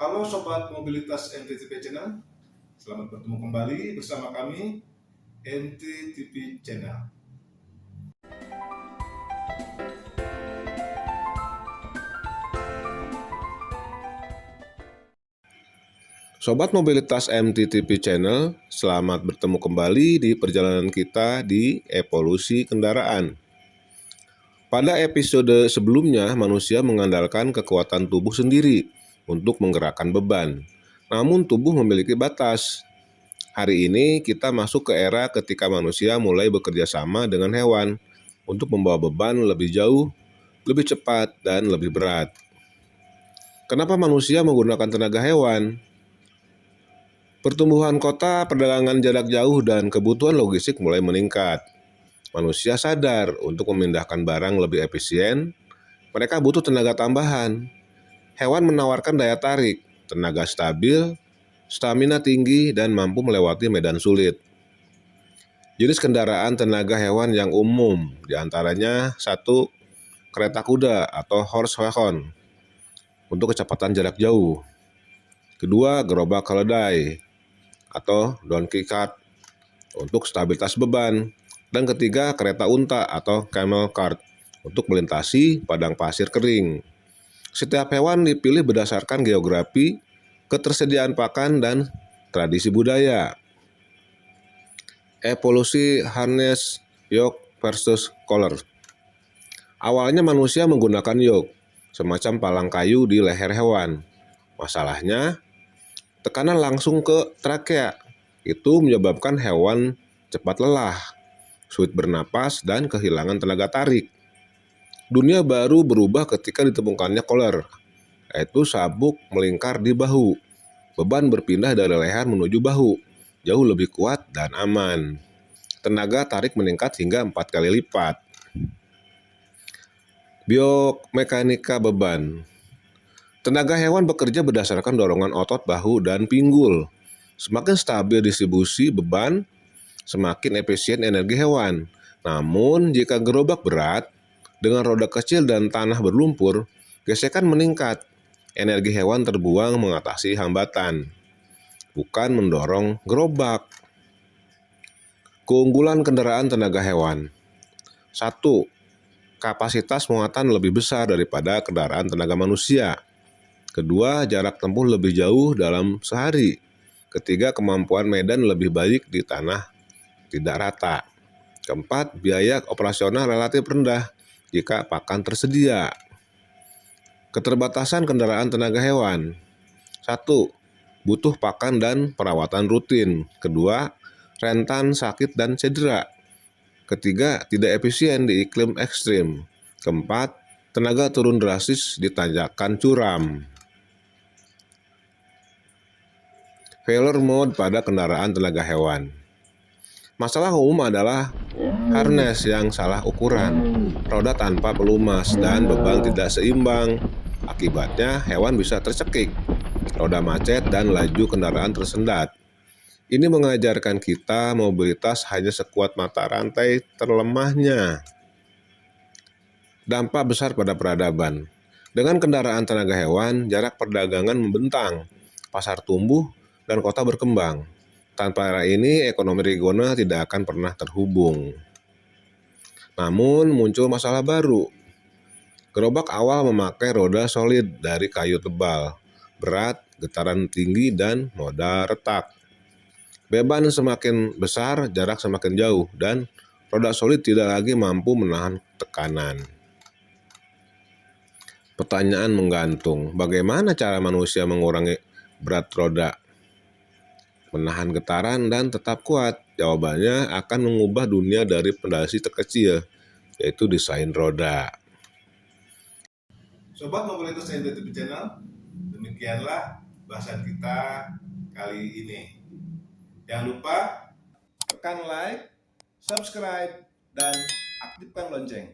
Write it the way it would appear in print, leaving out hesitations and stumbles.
Halo Sobat Mobilitas MTTP Channel, selamat bertemu kembali bersama kami MTTP Channel. Sobat Mobilitas MTTP Channel, selamat bertemu kembali di perjalanan kita di evolusi kendaraan. Pada episode sebelumnya, manusia mengandalkan kekuatan tubuh sendiri untuk menggerakkan beban. Namun tubuh memiliki batas. Hari ini kita masuk ke era ketika manusia mulai bekerja sama dengan hewan untuk membawa beban lebih jauh, lebih cepat, dan lebih berat. Kenapa manusia menggunakan tenaga hewan? Pertumbuhan kota, perdagangan jarak jauh, dan kebutuhan logistik mulai meningkat. Manusia sadar untuk memindahkan barang lebih efisien, mereka butuh tenaga tambahan. Hewan menawarkan daya tarik, tenaga stabil, stamina tinggi, dan mampu melewati medan sulit. Jenis kendaraan tenaga hewan yang umum diantaranya 1. Kereta kuda atau horse wagon untuk kecepatan jarak jauh. 2. Gerobak keledai atau donkey cart untuk stabilitas beban. Dan 3. Kereta unta atau camel cart untuk melintasi padang pasir kering. Setiap hewan dipilih berdasarkan geografi, ketersediaan pakan, dan tradisi budaya. Evolusi harness yoke versus collar. Awalnya manusia menggunakan yoke, semacam palang kayu di leher hewan. Masalahnya, tekanan langsung ke trakea. Itu menyebabkan hewan cepat lelah, sulit bernapas, dan kehilangan tenaga tarik. Dunia baru berubah ketika ditemukannya collar, yaitu sabuk melingkar di bahu. Beban berpindah dari leher menuju bahu, jauh lebih kuat dan aman. Tenaga tarik meningkat hingga 4 kali lipat. Biomekanika beban. Tenaga hewan bekerja berdasarkan dorongan otot bahu dan pinggul. Semakin stabil distribusi beban, semakin efisien energi hewan. Namun, jika gerobak berat, dengan roda kecil dan tanah berlumpur, gesekan meningkat. Energi hewan terbuang mengatasi hambatan, bukan mendorong gerobak. Keunggulan kendaraan tenaga hewan. 1. Kapasitas muatan lebih besar daripada kendaraan tenaga manusia. 2. Jarak tempuh lebih jauh dalam sehari. 3. Kemampuan medan lebih baik di tanah tidak rata. 4. Biaya operasional relatif rendah jika pakan tersedia. Keterbatasan kendaraan tenaga hewan. 1. Butuh pakan dan perawatan rutin. 2. Rentan sakit dan cedera. 3. Tidak efisien di iklim ekstrim. 4. Tenaga turun drastis di tanjakan curam. Failure mode pada kendaraan tenaga hewan. Masalah umum adalah harness yang salah ukuran, roda tanpa pelumas, dan beban tidak seimbang. Akibatnya hewan bisa tercekik, roda macet, dan laju kendaraan tersendat. Ini mengajarkan kita mobilitas hanya sekuat mata rantai terlemahnya. Dampak besar pada peradaban. Dengan kendaraan tenaga hewan, jarak perdagangan membentang, pasar tumbuh, dan kota berkembang. Tanpa era ini, ekonomi regional tidak akan pernah terhubung. Namun, muncul masalah baru. Gerobak awal memakai roda solid dari kayu tebal, berat, getaran tinggi, dan moda retak. Beban semakin besar, jarak semakin jauh, dan roda solid tidak lagi mampu menahan tekanan. Pertanyaan menggantung, bagaimana cara manusia mengurangi berat roda, menahan getaran, dan tetap kuat? Jawabannya akan mengubah dunia dari fondasi terkecil, yaitu desain roda. Sobat Mobilitas MTTP Channel, demikianlah bahasan kita kali ini. Jangan lupa tekan like, subscribe, dan aktifkan lonceng.